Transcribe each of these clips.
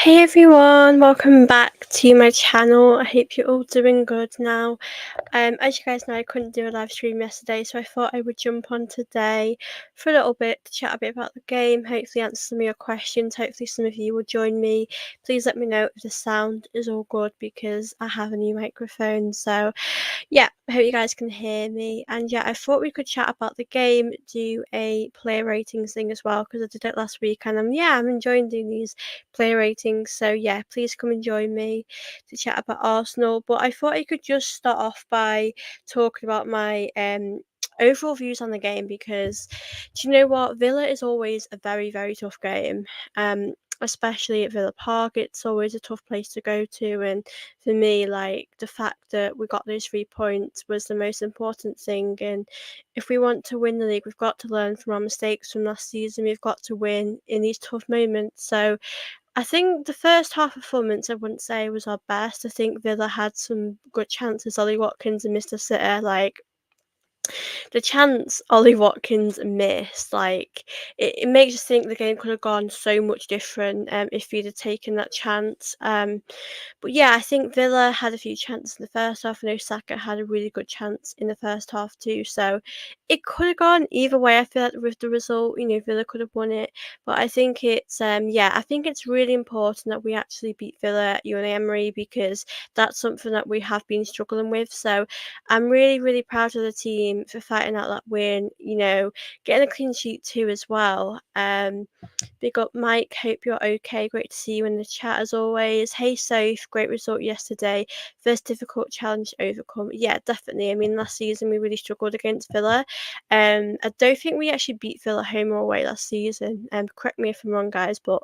Hey everyone, welcome back to my channel. I hope you're all doing good now. As you guys know, I couldn't do a live stream yesterday, so I thought I would jump on today for a little bit to chat a bit about the game, hopefully answer some of your questions. Hopefully some of you will join me. Please let me know if the sound is all good because I have a new microphone. So yeah, I hope you guys can hear me. And yeah, I thought we could chat about the game, do a player ratings thing as well, because I did it last week and I'm enjoying doing these player ratings. So yeah, please come and join me to chat about Arsenal. But I thought I could just start off by talking about my overall views on the game because do you know what? Villa is always a very, very tough game. Especially at Villa Park, it's always a tough place to go to. And for me, like the fact that we got those 3 points was the most important thing. And if we want to win the league, we've got to learn from our mistakes from last season. We've got to win in these tough moments. So I think the first half performance, I wouldn't say was our best. I think Villa had some good chances. Ollie Watkins and Mr. Sitter, like the chance Ollie Watkins missed, like it makes you think the game could have gone so much different if he'd have taken that chance. But yeah, I think Villa had a few chances in the first half, and Osaka had a really good chance in the first half too. So it could have gone either way. I feel like with the result, Villa could have won it. But I think I think it's really important that we actually beat Villa at Emery because that's something that we have been struggling with. So I'm really, really proud of the team for fighting out that win, getting a clean sheet too as well. Big up Mike, hope you're okay. Great to see you in the chat as always. Hey Soph, great result yesterday. First difficult challenge to overcome. Yeah, definitely. I mean, last season we really struggled against Villa. I don't think we actually beat Villa home or away last season. Correct me if I'm wrong, guys, but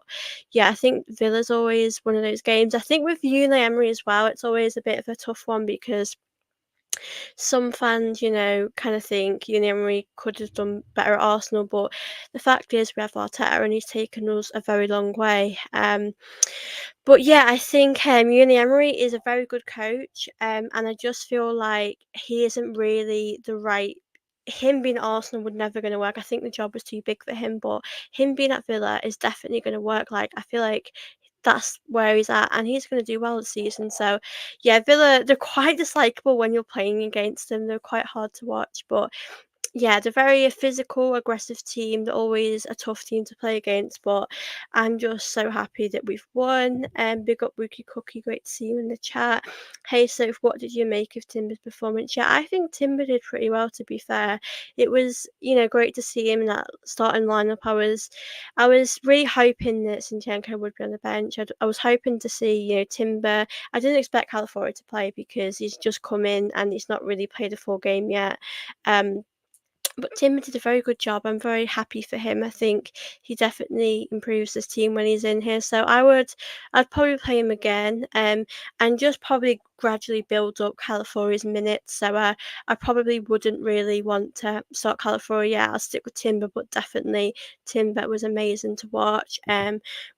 yeah, I think Villa's always one of those games. I think with Unai Emery as well, it's always a bit of a tough one because some fans, kind of think Emery could have done better at Arsenal, but the fact is we have Arteta and he's taken us a very long way. But yeah, I think Emery is a very good coach, and I just feel like he isn't really the right. Him being at Arsenal would never going to work. I think the job was too big for him, but him being at Villa is definitely going to work. Like I feel like that's where he's at, and he's going to do well this season. So yeah, Villa, they're quite dislikable when you're playing against them. They're quite hard to watch, but yeah, they're very a physical, aggressive team. They're always a tough team to play against, but I'm just so happy that we've won. And big up Wookie Cookie, great to see you in the chat. Hey Soph, what did you make of Timber's performance? Yeah, I think Timber did pretty well to be fair. It was, great to see him in that starting lineup. I was really hoping that Sinchenko would be on the bench. I was hoping to see, Timber. I didn't expect Calafiori to play because he's just come in and he's not really played a full game yet. But Tim did a very good job. I'm very happy for him. I think he definitely improves this team when he's in here. So I'd probably play him again, and just probably gradually build up Calafori's minutes. So I probably wouldn't really want to start Calafiori. Yeah, I'll stick with Timber, but definitely Timber was amazing to watch.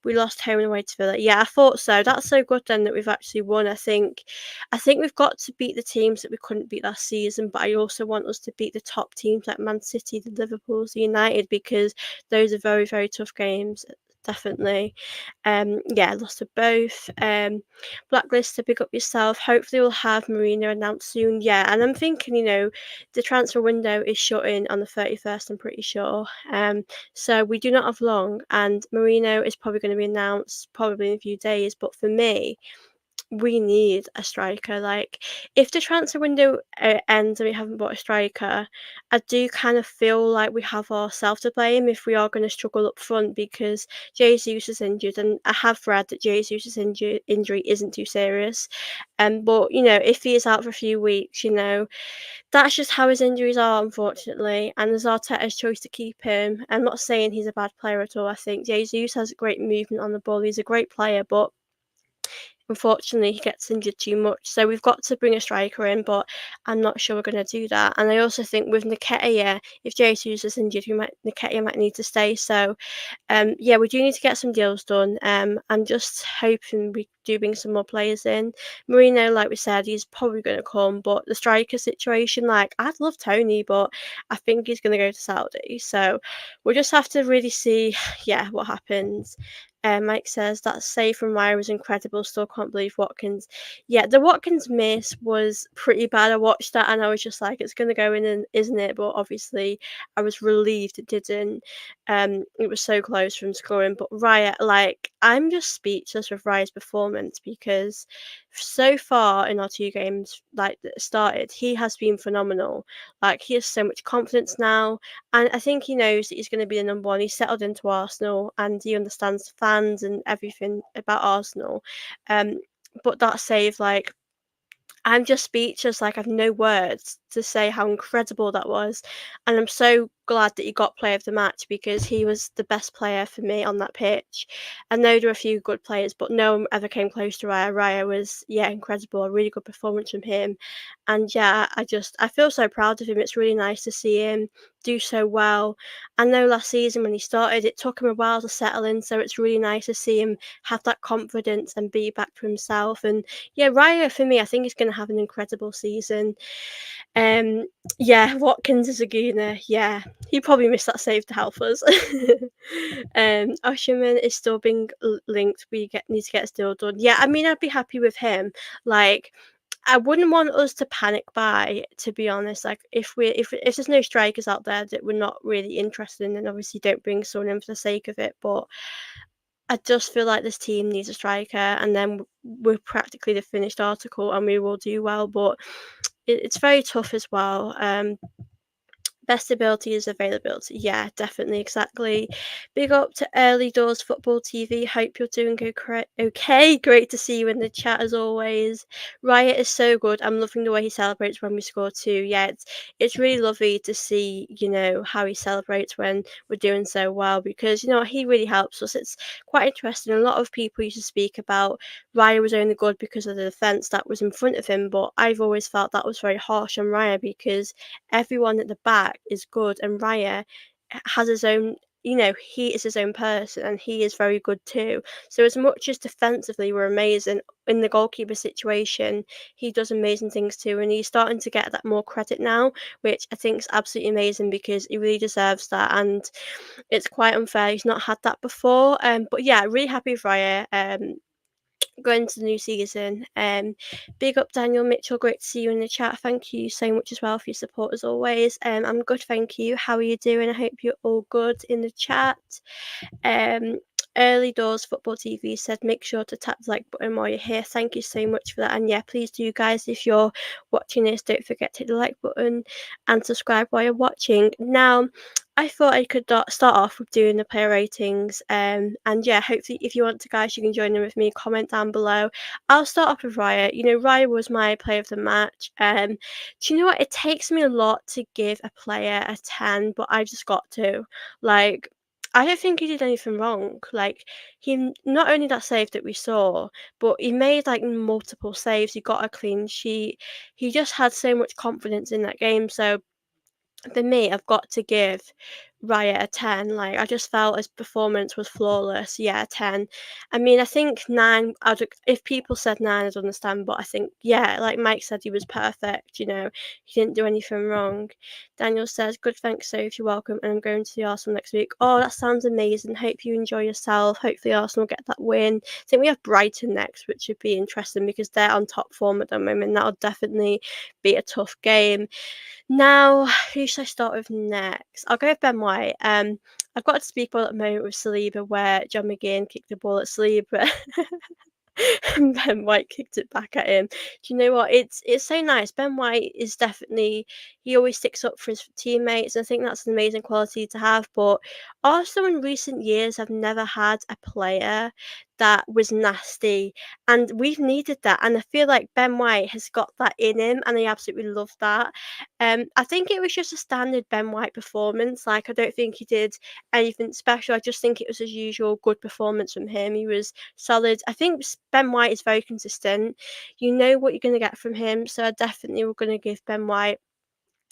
We lost home and away to Villa. Yeah, I thought so. That's so good then that we've actually won. I think we've got to beat the teams that we couldn't beat last season, but I also want us to beat the top teams like Man City, the Liverpools, the United, because those are very, very tough games. Definitely. Yeah, lost to both. Blacklist to pick up yourself. Hopefully we'll have Marina announced soon. Yeah, and I'm thinking, the transfer window is shutting on the 31st, I'm pretty sure. So we do not have long, and Marino is probably going to be announced probably in a few days. But for me, we need a striker. Like, if the transfer window ends and we haven't bought a striker, I do kind of feel like we have ourselves to blame if we are going to struggle up front because Jesus is injured, and I have read that Jesus' injury isn't too serious. But if he is out for a few weeks, that's just how his injuries are, unfortunately. And there's Arteta's choice to keep him. I'm not saying he's a bad player at all. I think Jesus has great movement on the ball. He's a great player, but unfortunately, he gets injured too much. So we've got to bring a striker in, but I'm not sure we're going to do that. And I also think with Nketiah, if Jesus is injured, Nketiah might need to stay. So, yeah, we do need to get some deals done. I'm just hoping we do bring some more players in. Marino, like we said, he's probably going to come, but the striker situation, like, I'd love Tony, but I think he's going to go to Saudi. So we'll just have to really see, yeah, what happens. Mike says that save from Raya was incredible. Still can't believe Watkins. Yeah, the Watkins miss was pretty bad. I watched that and I was just like, it's gonna go in, and isn't it? But obviously, I was relieved it didn't. It was so close from scoring. But Raya, like, I'm just speechless with Raya's performance because so far in our two games, like that started, he has been phenomenal. Like, he has so much confidence now, and I think he knows that he's going to be the number one. He's settled into Arsenal and he understands the fans and everything about Arsenal. Um, but that save, like, I'm just speechless. Like, I've no words to say how incredible that was. And I'm so glad that he got player of the match because he was the best player for me on that pitch. I know there were a few good players, but no one ever came close to Raya. Raya was, yeah, incredible. A really good performance from him. And yeah, I feel so proud of him. It's really nice to see him do so well. I know last season when he started, it took him a while to settle in. So it's really nice to see him have that confidence and be back to himself. And yeah, Raya for me, I think is going to have an incredible season. Um, yeah, Watkins is a gooner. Yeah, he probably missed that save to help us. Osherman is still being linked. We need to get a deal done. Yeah, I mean, I'd be happy with him. Like, I wouldn't want us to panic buy, to be honest. Like, if there's no strikers out there that we're not really interested in, then obviously don't bring someone in for the sake of it. But I just feel like this team needs a striker, and then we're practically the finished article, and we will do well. But it's very tough as well. Best ability is availability. Yeah, definitely, exactly. Big up to Early Doors Football TV. Hope you're doing okay. Great to see you in the chat as always. Riot is so good. I'm loving the way he celebrates when we score too. Yeah, it's really lovely to see, how he celebrates when we're doing so well because, he really helps us. It's quite interesting. A lot of people used to speak about Raya was only good because of the defence that was in front of him, but I've always felt that was very harsh on Raya because everyone at the back is good, and Raya has his own. He is his own person, and he is very good too. So as much as defensively we're amazing in the goalkeeper situation, he does amazing things too, and he's starting to get that more credit now, which I think is absolutely amazing because he really deserves that. And it's quite unfair he's not had that before. But yeah, really happy with Raya. Going into the new season. Big up Daniel Mitchell, great to see you in the chat. Thank you so much as well for your support as always. I'm good, thank you. How are you doing? I hope you're all good in the chat. Um, Early Doors Football TV said, make sure to tap the like button while you're here. Thank you so much for that. And yeah, please do, guys, if you're watching this, don't forget to hit the like button and subscribe while you're watching. Now, I thought I could start off with doing the player ratings. And yeah, hopefully, if you want to, guys, you can join in with me. Comment down below. I'll start off with Raya. Raya was my player of the match. Do you know what? It takes me a lot to give a player a 10, but I just got to. Like, I don't think he did anything wrong. Like, he not only that save that we saw, but he made like multiple saves. He got a clean sheet. He just had so much confidence in that game. So for me, I've got to give Riot a 10. Like, I just felt his performance was flawless. Yeah, 10. I mean, I think 9, if people said 9, I'd understand, but I think, yeah, like Mike said, he was perfect. He didn't do anything wrong. Daniel says, good, thanks, Soph, you're welcome, and I'm going to the Arsenal next week. Oh, that sounds amazing. Hope you enjoy yourself. Hopefully, Arsenal get that win. I think we have Brighton next, which should be interesting because they're on top form at the moment. That'll definitely be a tough game. Now, who should I start with next? I'll go with Ben White. I've got to speak about that moment with Saliba where John McGinn kicked the ball at Saliba and Ben White kicked it back at him. Do you know what? It's so nice. Ben White is definitely, he always sticks up for his teammates, and I think that's an amazing quality to have. But Arsenal in recent years have never had a player that was nasty, and we've needed that. And I feel like Ben White has got that in him, and I absolutely love that. I think it was just a standard Ben White performance. Like, I don't think he did anything special. I just think it was his usual good performance from him. He was solid. I think Ben White is very consistent. You know what you're going to get from him. So I definitely we're going to give Ben White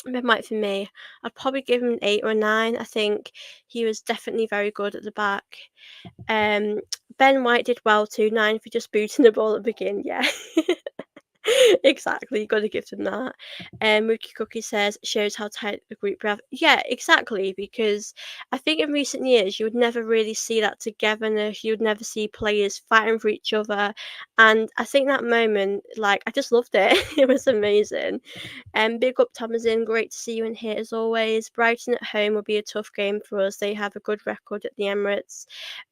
for me. I'd probably give him an 8 or a 9. I think he was definitely very good at the back. Um, Ben White did well too. 9 for just booting the ball at the beginning. Yeah. Exactly, you gotta give them that. Mookie Cookie says, "Shows how tight the group we have." Yeah, exactly, because I think in recent years, you would never really see that togetherness, you would never see players fighting for each other, and I think that moment, like, I just loved it. It was amazing. Big up Tamazin, great to see you in here as always. Brighton at home will be a tough game for us. They have a good record at the Emirates,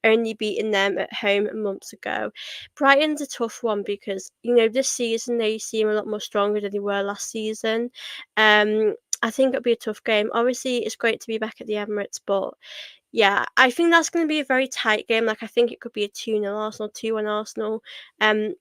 only beating them at home months ago. Brighton's a tough one because, this season they seem a lot more stronger than they were last season. Um, I think it'll be a tough game. Obviously, it's great to be back at the Emirates, but yeah, I think that's going to be a very tight game. Like, I think it could be a 2-0 Arsenal, 2-1 Arsenal. Um,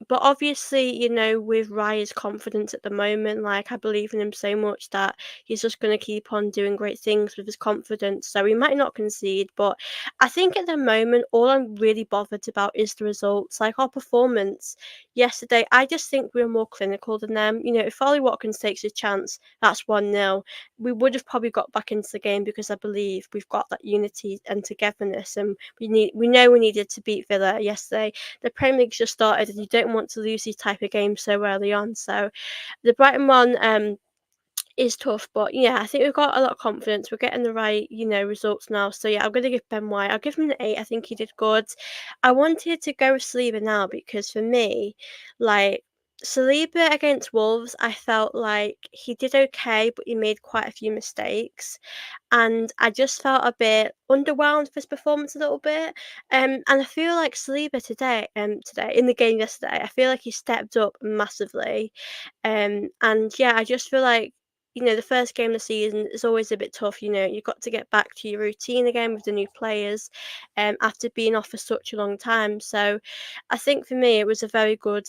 but obviously, with Raya's confidence at the moment, like, I believe in him so much that he's just going to keep on doing great things with his confidence. So he might not concede, but I think at the moment, all I'm really bothered about is the results. Like, our performance yesterday, I just think we were more clinical than them. If Ollie Watkins takes his chance, that's 1-0. We would have probably got back into the game because I believe we've got that unity and togetherness, and we know we needed to beat Villa yesterday. The Premier League's just started, and you don't want to lose these type of games so early on. So the Brighton one is tough, but yeah, I think we've got a lot of confidence. We're getting the right, results now. So yeah, I'm gonna give Ben White. I'll give him an 8. I think he did good. I wanted to go with Saliba now because for me, like Saliba against Wolves, I felt like he did okay, but he made quite a few mistakes, and I just felt a bit underwhelmed with his performance a little bit. And I feel like Saliba today in the game yesterday, I feel like he stepped up massively. And yeah, I just feel like, the first game of the season is always a bit tough. You've got to get back to your routine again with the new players, after being off for such a long time. So I think for me, it was a very good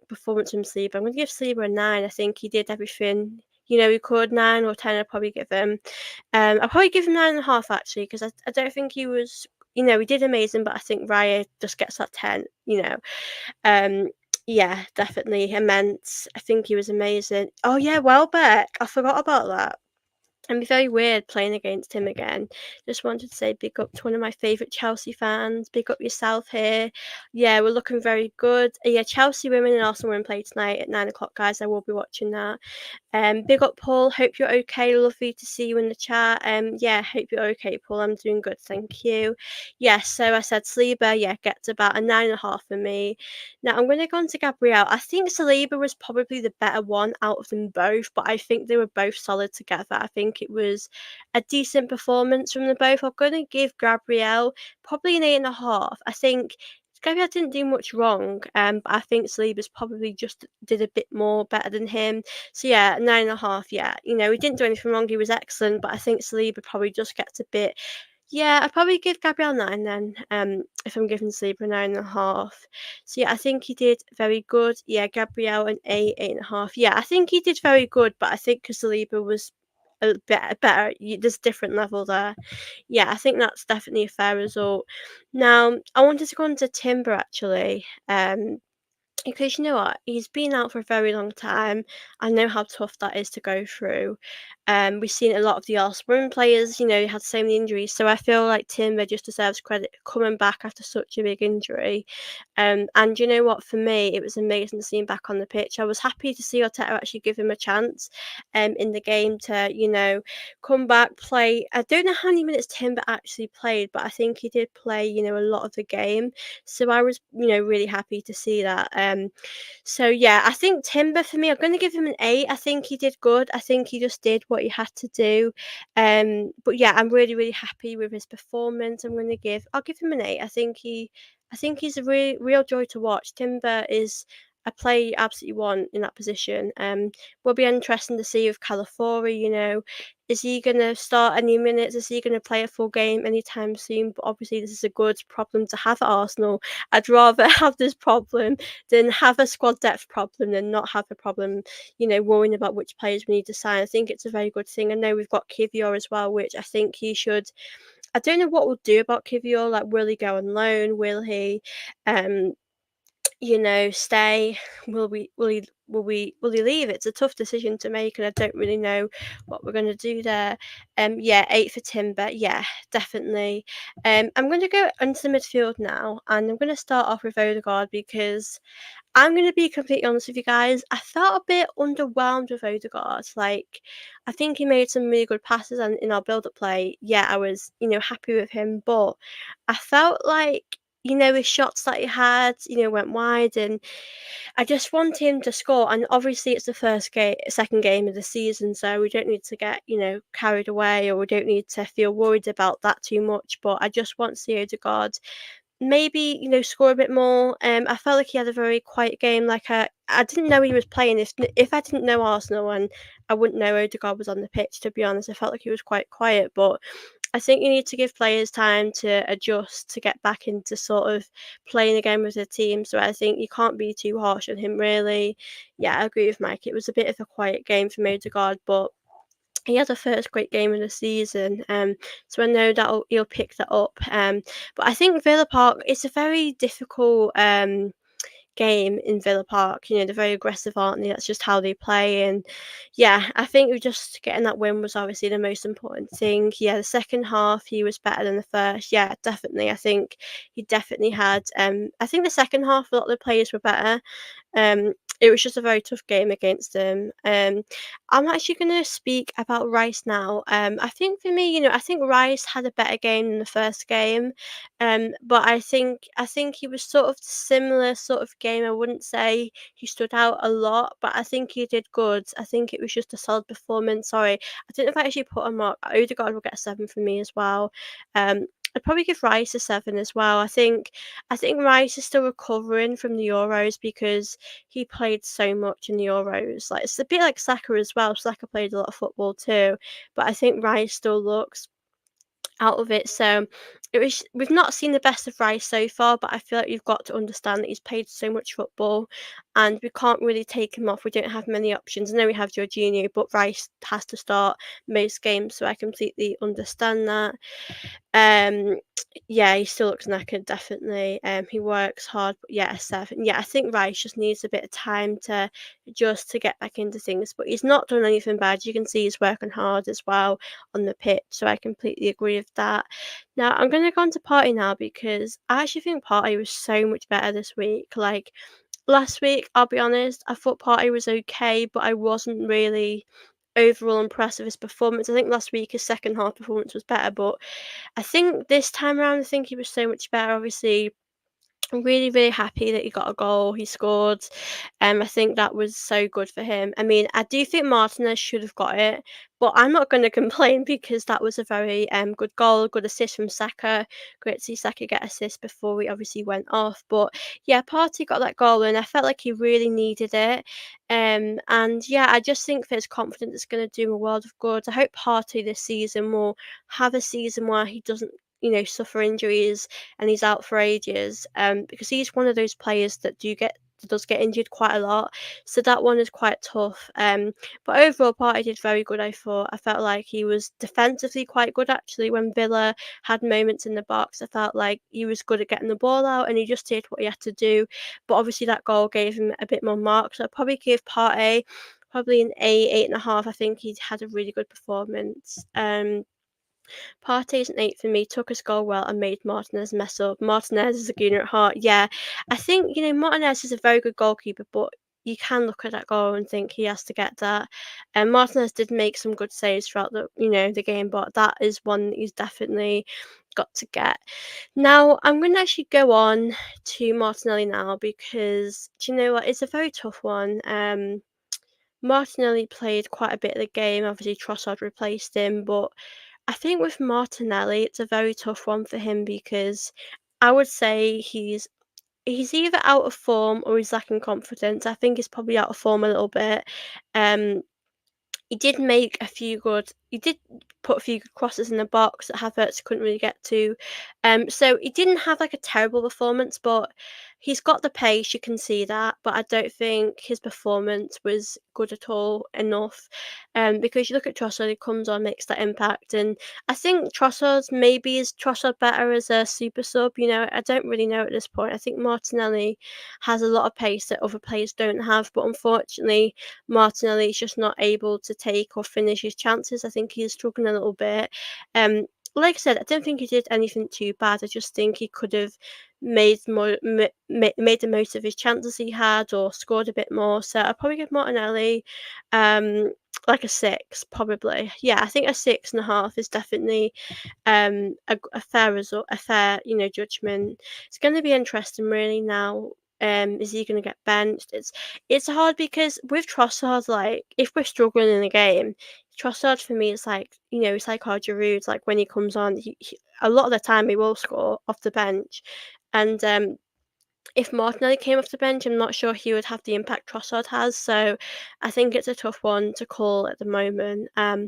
performance from Saliba. I'm going to give Saliba a 9. I think he did everything. He could 9 or 10. I'd probably give him. I'll probably give him 9.5 actually, because I don't think he was. He did amazing, but I think Raya just gets that 10. Um, yeah, definitely immense. I think he was amazing. Oh yeah, Welbeck. I forgot about that. It'd be very weird playing against him again. Just wanted to say big up to one of my favourite Chelsea fans. Big up yourself here. Yeah, we're looking very good. Yeah, Chelsea women and Arsenal women play tonight at 9 o'clock, guys. I will be watching that. Big up, Paul. Hope you're okay. Lovely to see you in the chat. Yeah, hope you're okay, Paul. I'm doing good, thank you. Yes, so I said Saliba, yeah, gets about a 9.5 for me. Now I'm going to go on to Gabrielle. I think Saliba was probably the better one out of them both, but I think they were both solid together. I think it was a decent performance from them both. I'm going to give Gabrielle probably an 8.5. I think Gabriel didn't do much wrong, but I think Saliba's probably just did a bit more better than him. So yeah, 9.5. Yeah, he didn't do anything wrong. He was excellent, but I think Saliba probably just gets a bit. Yeah, I'd probably give Gabriel 9 then. If I'm giving Saliba 9.5. So yeah, I think he did very good. Yeah, Gabriel an 8, 8.5. Yeah, I think he did very good, but I think because Saliba was a bit better, there's a different level there. Yeah, I think that's definitely a fair result. Now, I wanted to go on to Timber actually. Because you know what? He's been out for a very long time. I know how tough that is to go through. We've seen a lot of the Arsenal women players, had so many injuries. So I feel like Timber just deserves credit coming back after such a big injury. And you know what? For me, it was amazing to see him back on the pitch. I was happy to see Arteta actually give him a chance in the game to, come back, play. I don't know how many minutes Timber actually played, but I think he did play, a lot of the game. So I was, really happy to see that. So yeah, I think Timber for me, I'm going to give him an 8. I think he did good. I think he just did what he had to do. But yeah, I'm really, really happy with his performance. I'll give him an 8. I think he's a real joy to watch. Timber is a player you absolutely want in that position. Will be interesting to see with Calafiori, is he going to start any minutes? Is he going to play a full game anytime soon? But obviously, this is a good problem to have at Arsenal. I'd rather have this problem than have a squad depth problem than not have a problem, worrying about which players we need to sign. I think it's a very good thing. I know we've got Kivior as well, which I think he should. I don't know what we'll do about Kivior. Like, will he go on loan? Will he? Um, stay? Will he leave? It's a tough decision to make, and I don't really know what we're gonna do there. Yeah, 8 for Timber. Yeah, definitely. I'm gonna go into the midfield now, and I'm gonna start off with Odegaard because I'm gonna be completely honest with you guys. I felt a bit underwhelmed with Odegaard. Like, I think he made some really good passes, and in our build-up play, yeah, I was happy with him. But I felt like his shots that he had, went wide, and I just want him to score. And obviously, it's the second game of the season, so we don't need to get carried away, or we don't need to feel worried about that too much. But I just want to see Odegaard maybe, score a bit more. I felt like he had a very quiet game. Like I didn't know he was playing. If I didn't know Arsenal, and I wouldn't know Odegaard was on the pitch. To be honest, I felt like he was quite quiet. But I think you need to give players time to adjust to get back into sort of playing again with the team. So I think you can't be too harsh on him. Really, yeah, I agree with Mike. It was a bit of a quiet game from Odegaard, but he had a first great game of the season, so I know that he'll pick that up. But I think Villa Park, it's a very difficult game in Villa Park. They're very aggressive, aren't they? That's just how they play. And yeah, I think we just getting that win was obviously the most important thing. Yeah, the second half he was better than the first. Yeah, definitely. I think he definitely had. I think the second half a lot of the players were better. It was just a very tough game against them. I'm actually going to speak about Rice now. I think for me, I think Rice had a better game than the first game. But I think he was sort of similar sort of game. I wouldn't say he stood out a lot, but I think he did good. I think it was just a solid performance. Sorry, I don't know if I actually put a mark. Odegaard will get a 7 from me as well. I'd probably give Rice a 7 as well. I think Rice is still recovering from the Euros because he played so much in the Euros. Like, it's a bit like Saka as well. Saka played a lot of football too, but I think Rice still looks out of it. So we've not seen the best of Rice so far, but I feel like you've got to understand that he's played so much football, and we can't really take him off. We don't have many options. I know we have Jorginho, but Rice has to start most games, so I completely understand that. Um, yeah, he still looks knackered, definitely. He works hard, but yeah, a 7. Yeah, I think Rice just needs a bit of time to just to get back into things, but he's not done anything bad. You can see he's working hard as well on the pitch, so I completely agree with that. Now, I'm gonna go on to Party now because I actually think Party was so much better this week. Like last week, I'll be honest, I thought Party was okay, but I wasn't really overall impressed with his performance. I think last week his second half performance was better, but I think this time around, I think he was so much better. Obviously, I'm really, really happy that he got a goal. He scored. I think that was so good for him. I mean, I do think Martinez should have got it, but I'm not going to complain because that was a very good goal, good assist from Saka. Great to see Saka get assist before we obviously went off. But yeah, Partey got that goal, and I felt like he really needed it. And yeah, I just think for his confidence, it's going to do him a world of good. I hope Partey this season will have a season where he doesn't, suffer injuries and he's out for ages. Because he's one of those players that does get injured quite a lot. So that one is quite tough. But overall, Partey did very good. I thought. I felt like he was defensively quite good actually. When Villa had moments in the box, I felt like he was good at getting the ball out, and he just did what he had to do. But obviously, that goal gave him a bit more marks. So I'd probably give Partey probably an 8, 8.5. I think he had a really good performance. Partey's an 8 for me. Took his goal well and made Martinez mess up. Martinez is a gooner at heart. Yeah, I think Martinez is a very good goalkeeper, but you can look at that goal and think he has to get that. And Martinez did make some good saves throughout the game, but that is one that he's definitely got to get. Now I'm going to actually go on to Martinelli now because do you know what? It's a very tough one. Martinelli played quite a bit of the game. Obviously, Trossard replaced him, but I think with Martinelli, it's a very tough one for him because I would say he's either out of form or he's lacking confidence. I think he's probably out of form a little bit. Um, he did make a few good, he did put a few good crosses in the box that Havertz couldn't really get to. So he didn't have like a terrible performance, but he's got the pace, you can see that. But I don't think his performance was good at all enough. Because you look at Trossard, he comes on, makes that impact, and I think Trossard's maybe is Trossard better as a super sub. I don't really know at this point. I think Martinelli has a lot of pace that other players don't have, but unfortunately, Martinelli is just not able to take or finish his chances. I think he's struggling a little bit. Um, like I said, I don't think he did anything too bad. I just think he could have made the most of his chances he had, or scored a bit more. So I'd probably give Martinelli um like a six, probably. Yeah, I think a 6.5 is definitely a fair result, a fair, judgment. It's going to be interesting, really. Now, is he going to get benched? It's hard because with Trossard, like if we're struggling in a game, Trossard for me is like, it's like our Giroud. Like when he comes on, a lot of the time he will score off the bench, and if Martinelli came off the bench, I'm not sure he would have the impact Trossard has. So I think it's a tough one to call at the moment. But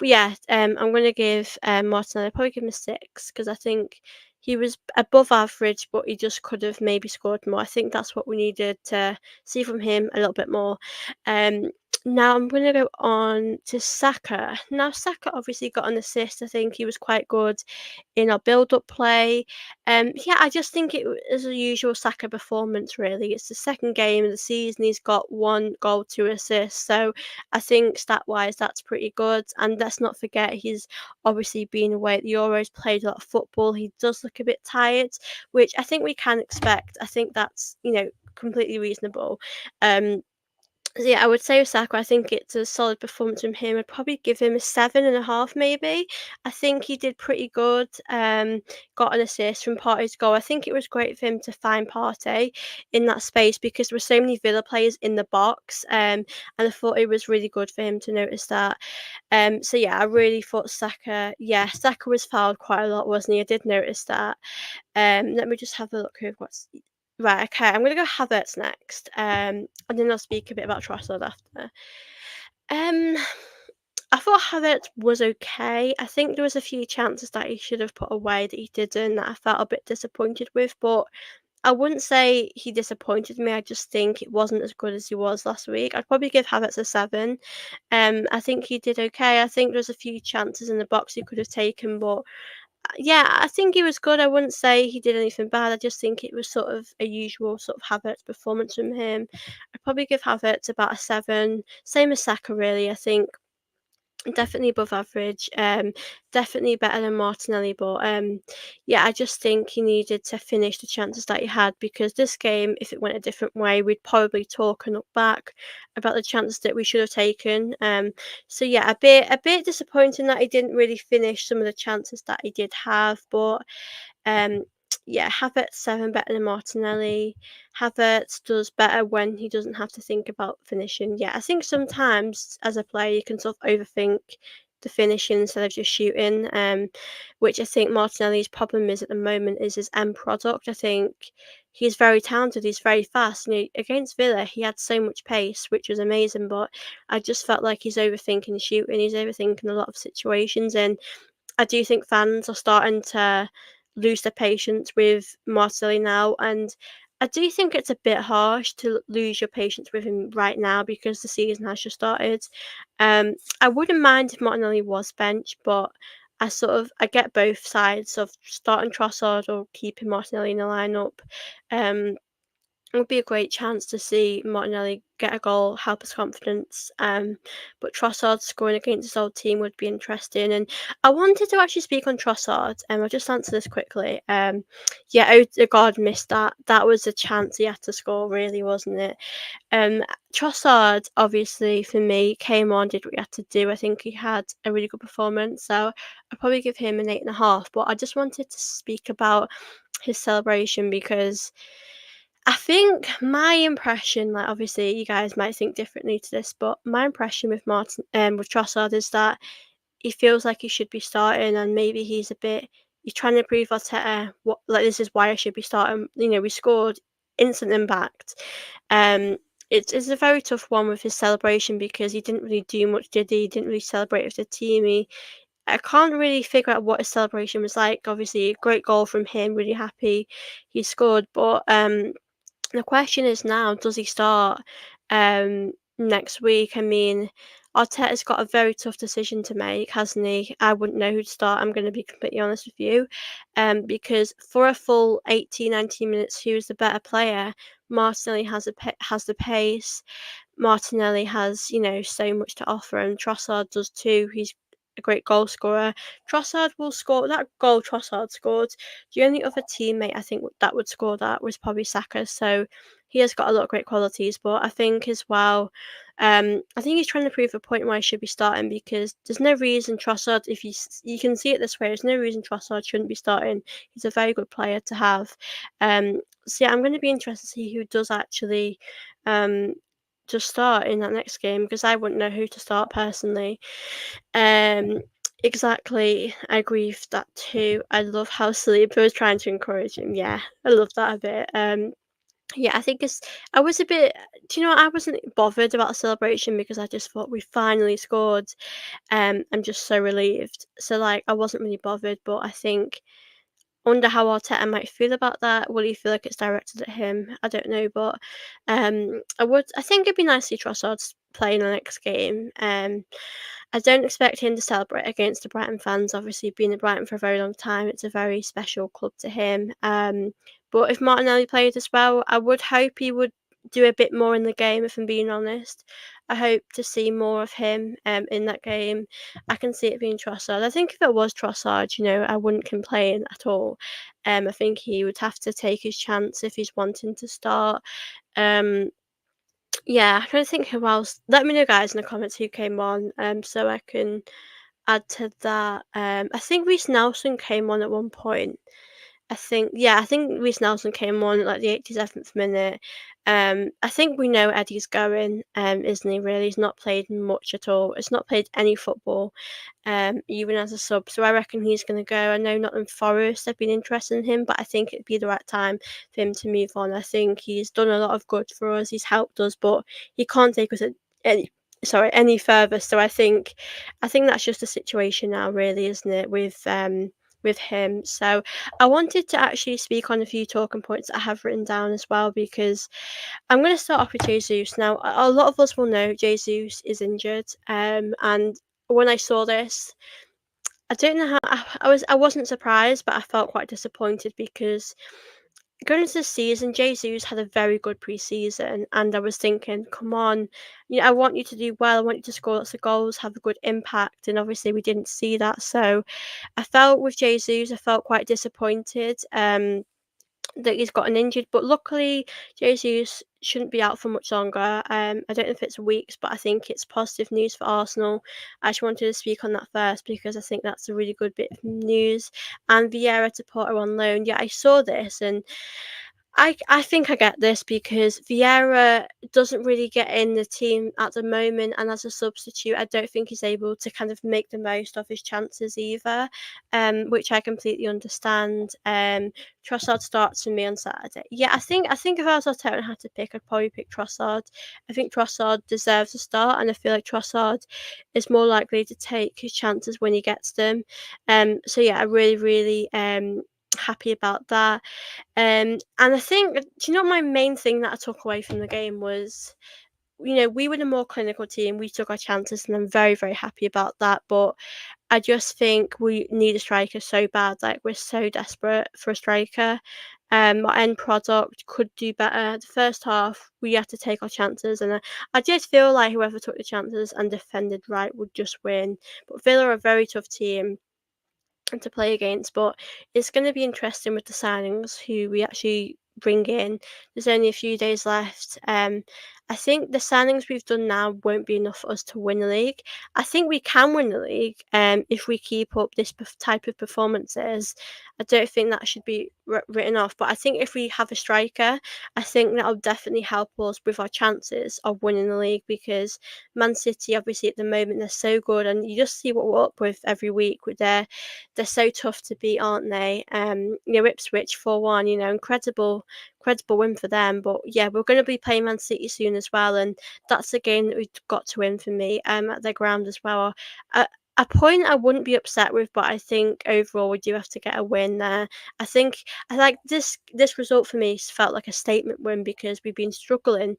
yeah, I'm going to give Martinelli, probably give him a six, because I think he was above average, but he just could have maybe scored more. I think that's what we needed to see from him a little bit more. Um, Now I'm going to go on to Saka. Now Saka obviously got an assist. I think he was quite good in our build-up play. Yeah, I just think it was a usual Saka performance, really. It's the second game of the season. He's got 1 goal, 2 assists. So I think stat-wise, that's pretty good. And let's not forget, he's obviously been away at the Euros, played a lot of football. He does look a bit tired, which I think we can expect. I think that's, completely reasonable. Um, so yeah, I would say Osaka, I think it's a solid performance from him. I'd probably give him a 7.5 maybe. I think he did pretty good. Got an assist from Partey's goal. I think it was great for him to find Partey in that space because there were so many Villa players in the box. And I thought it was really good for him to notice that. So yeah, I really thought Saka was fouled quite a lot, wasn't he? I did notice that. Let me just have a look who I've got. Right, okay, I'm gonna go Havertz next, and then I'll speak a bit about Trossard after. Um, I thought Havertz was okay. I think there was a few chances that he should have put away that he didn't, that I felt a bit disappointed with, but I wouldn't say he disappointed me. I just think it wasn't as good as he was last week. I'd probably give Havertz a 7. I think he did okay. I think there's a few chances in the box he could have taken, but yeah, I think he was good. I wouldn't say he did anything bad. I just think it was sort of a usual sort of Havertz performance from him. I'd probably give Havertz about a 7. Same as Saka, really. I think definitely above average. Definitely better than Martinelli, but yeah, I just think he needed to finish the chances that he had because this game, if it went a different way, we'd probably talk and look back about the chances that we should have taken. So yeah, a bit disappointing that he didn't really finish some of the chances that he did have, but um, yeah, Havertz 7 better than Martinelli. Havertz does better when he doesn't have to think about finishing. Yeah, I think sometimes as a player you can sort of overthink the finishing instead of just shooting. Which I think Martinelli's problem is at the moment is his end product. I think he's very talented. He's very fast. Against Villa, he had so much pace, which was amazing. But I just felt like he's overthinking shooting. He's overthinking a lot of situations, and I do think fans are starting to lose their patience with Martinelli now, and I do think it's a bit harsh to lose your patience with him right now because the season has just started. I wouldn't mind if Martinelli was benched, but I get both sides of starting Trossard or keeping Martinelli in the lineup. Um, it would be a great chance to see Martinelli get a goal, help his confidence. But Trossard scoring against his old team would be interesting. And I wanted to actually speak on Trossard. I'll just answer this quickly. Yeah, Odegaard missed that. That was a chance he had to score, really, wasn't it? Um, Trossard, obviously, for me, came on, did what he had to do. I think he had a really good performance. So I'd probably give him an 8.5. But I just wanted to speak about his celebration because I think my impression, like obviously you guys might think differently to this, but my impression with Trossard is that he feels like he should be starting, and maybe he's trying to prove Arteta what like this is why I should be starting. We scored instant impact. it's a very tough one with his celebration because he didn't really do much, did he? He didn't really celebrate with the team. I can't really figure out what his celebration was like. Obviously, a great goal from him. Really happy he scored, but the question is now, does he start next week? I mean, Arteta's got a very tough decision to make, hasn't he? I wouldn't know who to start. I'm going to be completely honest with you, because for a full 80, 90 minutes, who's the better player? Martinelli has the pace. Martinelli has, so much to offer, and Trossard does too. He's a great goal scorer. Trossard will score that goal. Trossard scored. The only other teammate I think that would score that was probably Saka. So he has got a lot of great qualities, but I think as well, I think he's trying to prove a point why he should be starting because there's no reason Trossard, if you can see it this way, there's no reason Trossard shouldn't be starting. He's a very good player to have. So yeah, I'm going to be interested to see who does actually um, just start in that next game because I wouldn't know who to start personally. Um, exactly. I agree with that too. I love how Saliba was trying to encourage him. Yeah, I love that a bit. Yeah, I think it's. I was a bit. Do you know what? I wasn't bothered about the celebration because I just thought we finally scored. I'm just so relieved. So like, I wasn't really bothered, but I think. I wonder how Arteta might feel about that. Will he feel like it's directed at him? I don't know, but I would. I think it'd be nice to see Trossard play in the next game. I don't expect him to celebrate against the Brighton fans. Obviously, being at Brighton for a very long time, it's a very special club to him. But if Martinelli played as well, I would hope he would do a bit more in the game. If I'm being honest, I hope to see more of him in that game. I can see it being Trossard. I think if it was Trossard, I wouldn't complain at all. I think he would have to take his chance if he's wanting to start. Um, yeah, I'm trying to think who else. Let me know, guys, in the comments who came on, so I can add to that. I think Reece Nelson came on at one point. I think Reece Nelson came on at like the 87th minute. I think we know Eddie's going, isn't he? Really, he's not played much at all. He's not played any football, even as a sub. So I reckon he's going to go. I know Nottingham Forest have been interested in him, but I think it'd be the right time for him to move on. I think he's done a lot of good for us. He's helped us, but he can't take us any, any further. So I think that's just the situation now, really, isn't it? With him. So I wanted to actually speak on a few talking points that I have written down as well because I'm going to start off with Jesus. Now, a lot of us will know Jesus is injured, and when I saw this, I don't know how I wasn't surprised, but I felt quite disappointed because going into the season, Jesus had a very good preseason, and I was thinking, come on, I want you to do well. I want you to score lots of goals, have a good impact, and obviously we didn't see that. So I felt with Jesus, I felt quite disappointed. That he's gotten injured, but luckily Jesus shouldn't be out for much longer. I don't know if it's weeks, but I think it's positive news for Arsenal. I just wanted to speak on that first because I think that's a really good bit of news. And Vieira to Porto on loan. Yeah, I saw this and I think I get this because Vieira doesn't really get in the team at the moment, and as a substitute, I don't think he's able to kind of make the most of his chances either, which I completely understand. Trossard starts for me on Saturday. Yeah, I think if I was Arteta and had to pick, I'd probably pick Trossard. I think Trossard deserves a start, and I feel like Trossard is more likely to take his chances when he gets them. So yeah, I really, really happy about that. And I think, do you know what my main thing that I took away from the game was, we were the more clinical team. We took our chances, and I'm very, very happy about that. But I just think we need a striker so bad. Like, we're so desperate for a striker. Our end product could do better. The first half, we had to take our chances, and I just feel like whoever took the chances and defended right would just win. But Villa are a very tough team to play against, but it's going to be interesting with the signings who we actually bring in. There's only a few days left. I think the signings we've done now won't be enough for us to win the league. I think we can win the league if we keep up this type of performances. I don't think that should be written off, but I think if we have a striker, I think that'll definitely help us with our chances of winning the league because Man City, obviously, at the moment, they're so good, and you just see what we're up with every week with they're so tough to beat, aren't they? Ipswich 4-1, incredible incredible win for them. But yeah, we're going to be playing Man City soon as well, and that's a game that we've got to win for me. At their ground as well. A point I wouldn't be upset with, but I think overall we do have to get a win there. I like this result for me felt like a statement win because we've been struggling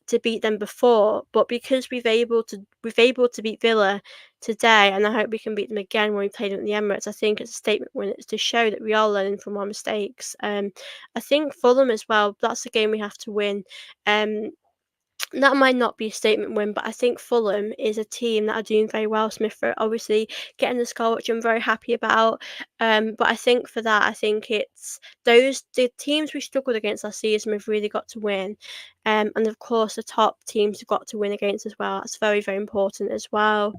to beat them before, but because we've able to beat Villa today, and I hope we can beat them again when we play them at the Emirates. I think it's a statement win. It's to show that we are learning from our mistakes. I think Fulham as well. That's a game we have to win. Um, that might not be a statement win, but I think Fulham is a team that are doing very well. Smith Rowe obviously getting the score, which I'm very happy about. But I think for that, I think it's the teams we struggled against last season. We've really got to win, and of course the top teams have got to win against as well. That's very very important as well.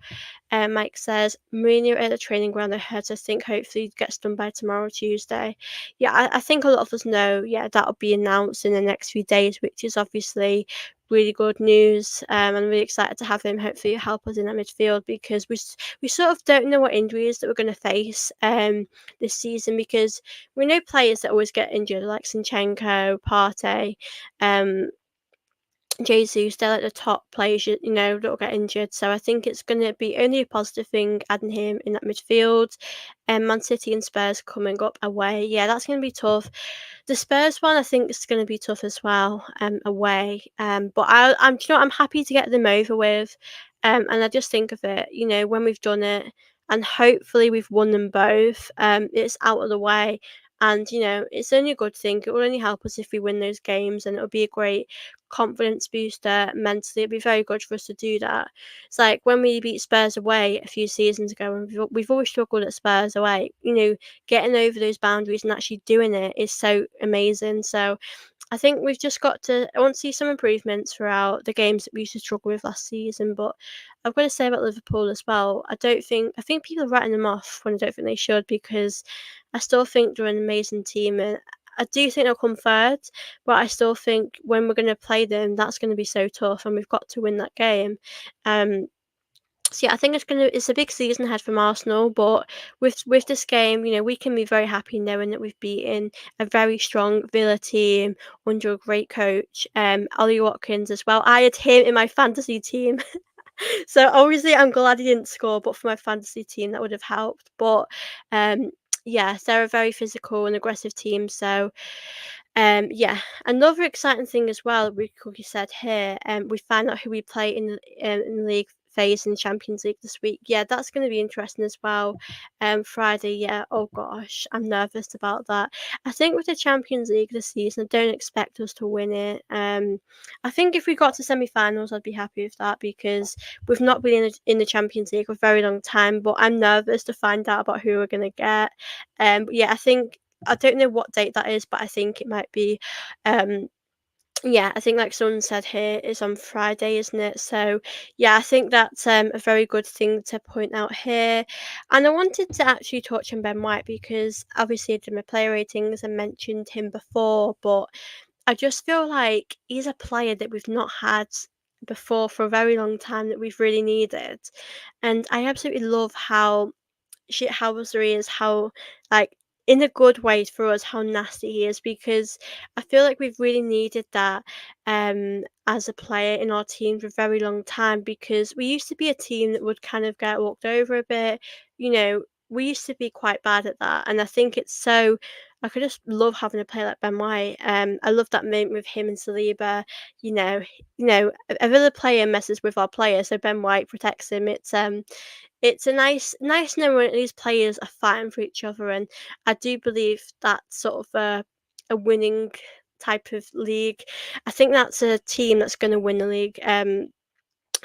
Mike says, Mourinho at the training ground ahead. I think hopefully it gets done by tomorrow, Tuesday. Yeah, I think a lot of us know, yeah, that'll be announced in the next few days, which is obviously really good news. I'm really excited to have him hopefully help us in that midfield because we sort of don't know what injuries that we're going to face this season because we know players that always get injured like Zinchenko, Partey, um, Jesus, they're like the top players, that'll get injured. So I think it's going to be only a positive thing adding him in that midfield. And Man City and Spurs coming up away. Yeah, that's going to be tough. The Spurs one, I think, is going to be tough as well, away. But I'm happy to get them over with. And I just think of it, when we've done it, and hopefully we've won them both. It's out of the way. And it's only a good thing. It will only help us if we win those games, and it'll be a great confidence booster mentally. It'd be very good for us to do that. It's like when we beat Spurs away a few seasons ago, and we've always struggled at Spurs away. Getting over those boundaries and actually doing it is so amazing. So I think we've just got to. I want to see some improvements throughout the games that we used to struggle with last season. But I've got to say about Liverpool as well. I think people are writing them off when I don't think they should because I still think they're an amazing team and I do think they'll come third. But I still think when we're going to play them, that's going to be so tough, and we've got to win that game. Um, so yeah, I think it's a big season ahead from Arsenal, but with this game, we can be very happy knowing that we've beaten a very strong Villa team under a great coach, Ollie Watkins as well. I had him in my fantasy team. So obviously I'm glad he didn't score, but for my fantasy team that would have helped. But um yeah, they're a very physical and aggressive team. So yeah, another exciting thing as well, we Cookie said here, we find out who we play in the league phase in the Champions League this week. Yeah, that's going to be interesting as well. Friday, yeah. Oh gosh, I'm nervous about that. I think with the Champions League this season, I don't expect us to win it. I think if we got to semi-finals, I'd be happy with that because we've not been in the Champions League for a very long time. But I'm nervous to find out about who we're going to get. But yeah, I don't know what date that is, but I think it might be. Um, yeah, I think like someone said here is on Friday, isn't it? So yeah, I think that's a very good thing to point out here. And I wanted to actually touch on Ben White because obviously I did my player ratings and mentioned him before, but I just feel like he's a player that we've not had before for a very long time that we've really needed. And I absolutely love how shithousery is how like in a good way for us how nasty he is because I feel like we've really needed that as a player in our team for a very long time because we used to be a team that would kind of get walked over a bit, you know, we used to be quite bad at that and I think it's so I could just love having a player like Ben White. I love that moment with him and Saliba. You know, a Villa player messes with our player, so Ben White protects him. It's a nice knowing these players are fighting for each other, and I do believe that's sort of a winning type of league. I think that's a team that's going to win the league. I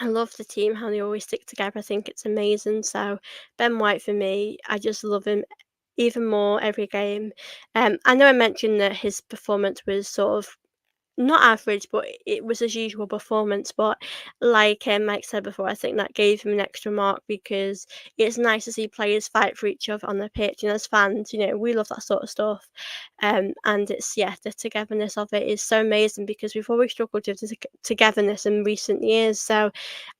love the team how they always stick together. I think it's amazing. So Ben White for me, I just love him even more every game. I know I mentioned that his performance was sort of not average, but it was his usual performance. But like Mike said before, I think that gave him an extra mark because it's nice to see players fight for each other on the pitch. And as fans, we love that sort of stuff. And it's the togetherness of it is so amazing because we've always struggled with togetherness in recent years. So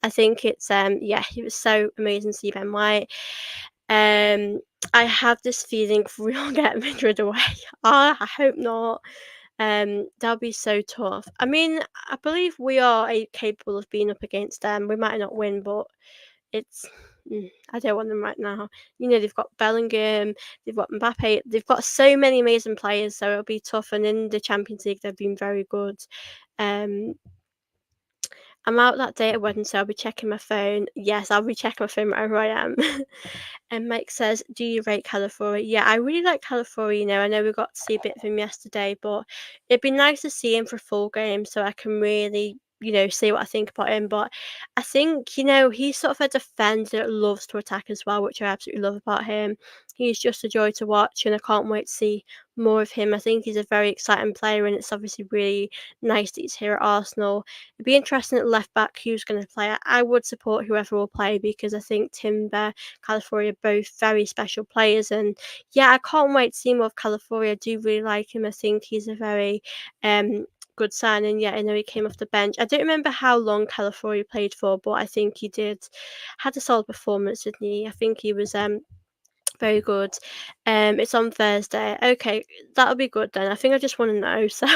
I think it's it was so amazing to see Ben White. Um, I have this feeling if we don't get Madrid away. I hope not. That'll be so tough. I mean, I believe we are capable of being up against them. We might not win, but it's I don't want them right now. They've got Bellingham, they've got Mbappe, they've got so many amazing players, so it'll be tough. And in the Champions League, they've been very good. Um, I'm out that day at Wednesday. I'll be checking my phone. Yes, I'll be checking my phone wherever I am. And Mike says, "Do you rate Calafiori?" Yeah, I really like Calafiori. I know we got to see a bit of him yesterday, but it'd be nice to see him for a full game so I can really, see what I think about him. But I think, he's sort of a defender that loves to attack as well, which I absolutely love about him. He's just a joy to watch, and I can't wait to see more of him. I think he's a very exciting player, and it's obviously really nice that he's here at Arsenal. It'd be interesting at left back who's going to play. I would support whoever will play because I think Timber, Calafiori are both very special players. And yeah, I can't wait to see more of Calafiori. I do really like him. I think he's a very good signing. Yeah, I know he came off the bench. I don't remember how long Calafiori played for, but I think he had a solid performance, didn't he? I think he was very good. It's on Thursday. Okay, that'll be good then. I think I just want to know. So,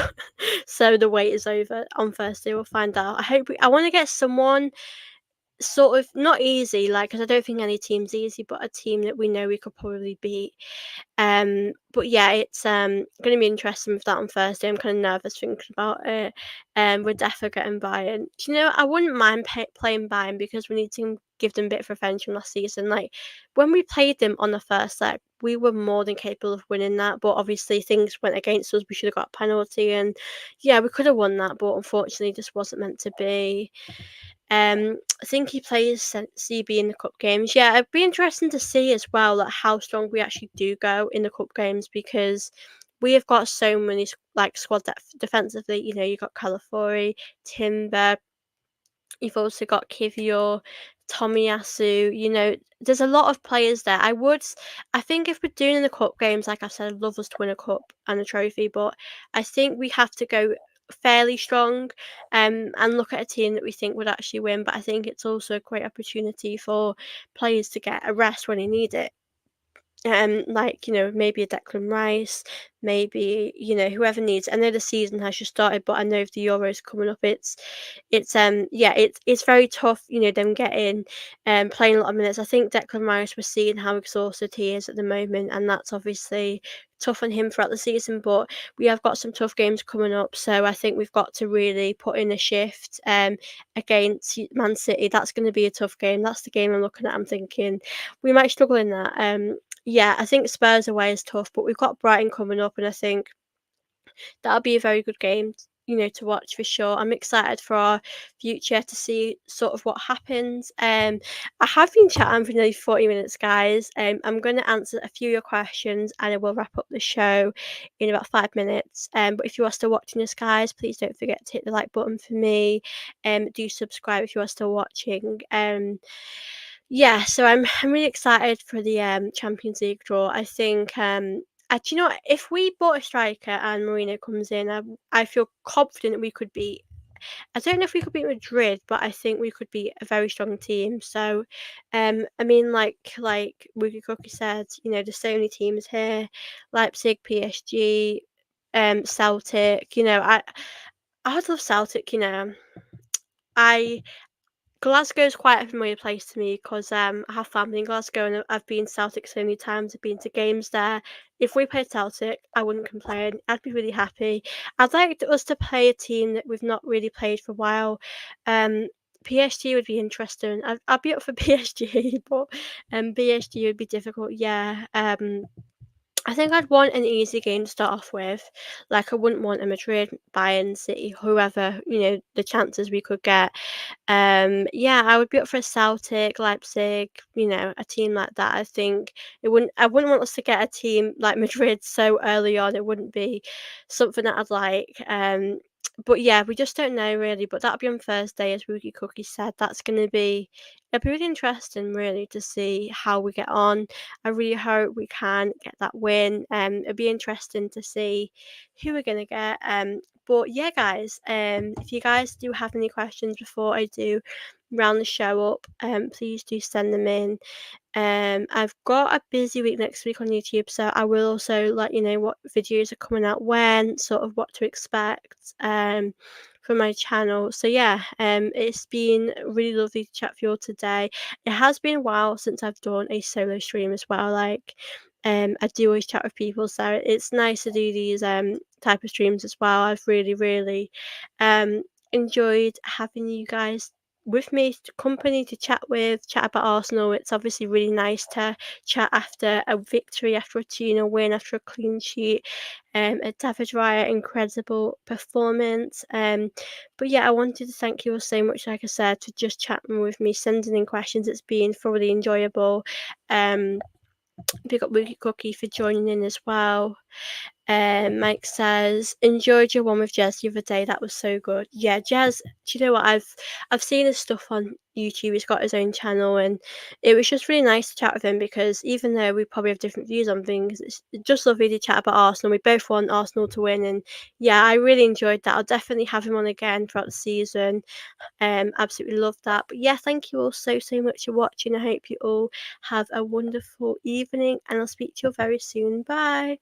so the wait is over on Thursday. We'll find out. I want to get someone sort of not easy, like, because I don't think any team's easy, but a team that we know we could probably beat. But yeah, it's gonna be interesting with that on Thursday. I'm kind of nervous thinking about it. We're definitely getting Bayern. Do you know, I wouldn't mind playing Bayern because we need to give them a bit of revenge from last season. Like when we played them on the first leg, we were more than capable of winning that. But obviously things went against us. We should have got a penalty, and yeah, we could have won that, but unfortunately, it just wasn't meant to be. I think he plays CB in the cup games. Yeah, it'd be interesting to see as well, like how strong we actually do go in the cup games because we have got so many like squad depth defensively. You got Calafiori, Timber. You've also got Kivior, Tomiyasu. There's a lot of players there. I think if we're doing the cup games, like I said, I'd love us to win a cup and a trophy, but I think we have to go fairly strong, and look at a team that we think would actually win. But I think it's also a great opportunity for players to get a rest when they need it. Like, maybe a Declan Rice, maybe, whoever needs. I know the season has just started, but I know if the Euros coming up, it's very tough, them getting playing a lot of minutes. I think Declan Rice, we're seeing how exhausted he is at the moment, and that's obviously tough on him throughout the season, but we have got some tough games coming up, so I think we've got to really put in a shift against Man City. That's going to be a tough game. That's the game I'm looking at. I'm thinking we might struggle in that. Yeah, I think Spurs away is tough, but we've got Brighton coming up, and I think that'll be a very good game, to watch for sure. I'm excited for our future to see sort of what happens. I have been chatting for nearly 40 minutes, guys. I'm going to answer a few of your questions, and I will wrap up the show in about 5 minutes. But if you are still watching this, guys, please don't forget to hit the like button for me. Do subscribe if you are still watching. Yeah, so I'm really excited for the Champions League draw. I think do you know what? If we bought a striker and Marino comes in, I feel confident that we could beat. I don't know if we could beat Madrid, but I think we could be a very strong team. So, I mean, like Wookie Cookie said, there's so many teams here: Leipzig, PSG, Celtic. I would love Celtic. I Glasgow's quite a familiar place to me because I have family in Glasgow and I've been to Celtic so many times. I've been to games there. If we played Celtic, I wouldn't complain. I'd be really happy. I'd like us to play a team that we've not really played for a while. Um, PSG would be interesting. I'd be up for PSG, but PSG would be difficult. Yeah. I think I'd want an easy game to start off with. Like I wouldn't want a Madrid, Bayern, City, whoever, the chances we could get. Yeah, I would be up for a Celtic, Leipzig, a team like that. I wouldn't want us to get a team like Madrid so early on. It wouldn't be something that I'd like. But yeah, we just don't know really. But that'll be on Thursday, as Wookie Cookie said. It'll be really interesting really to see how we get on. I really hope we can get that win. It'll be interesting to see who we're going to get. But yeah, guys, if you guys do have any questions before I do round the show up, please do send them in. I've got a busy week next week on YouTube, so I will also let you know what videos are coming out when, sort of what to expect from my channel. So yeah, it's been really lovely to chat for you all today. It has been a while since I've done a solo stream as well. Like, I do always chat with people, so it's nice to do these type of streams as well. I've really um enjoyed having you guys with me, company to chat with, chat about Arsenal. It's obviously really nice to chat after a victory, after a 2-0 win, after a clean sheet. A David Raya incredible performance. But yeah, I wanted to thank you all so much, like I said, to just chatting with me, sending in questions. It's been thoroughly enjoyable. Big up Wookie Cookie for joining in as well. Mike says, enjoyed your one with Jez the other day. That was so good. Yeah, Jez. Do you know what? I've seen his stuff on YouTube. He's got his own channel, and it was just really nice to chat with him because even though we probably have different views on things, it's just lovely to chat about Arsenal. We both want Arsenal to win, and yeah, I really enjoyed that. I'll definitely have him on again throughout the season. Absolutely love that. But yeah, thank you all so much for watching. I hope you all have a wonderful evening, and I'll speak to you all very soon. Bye.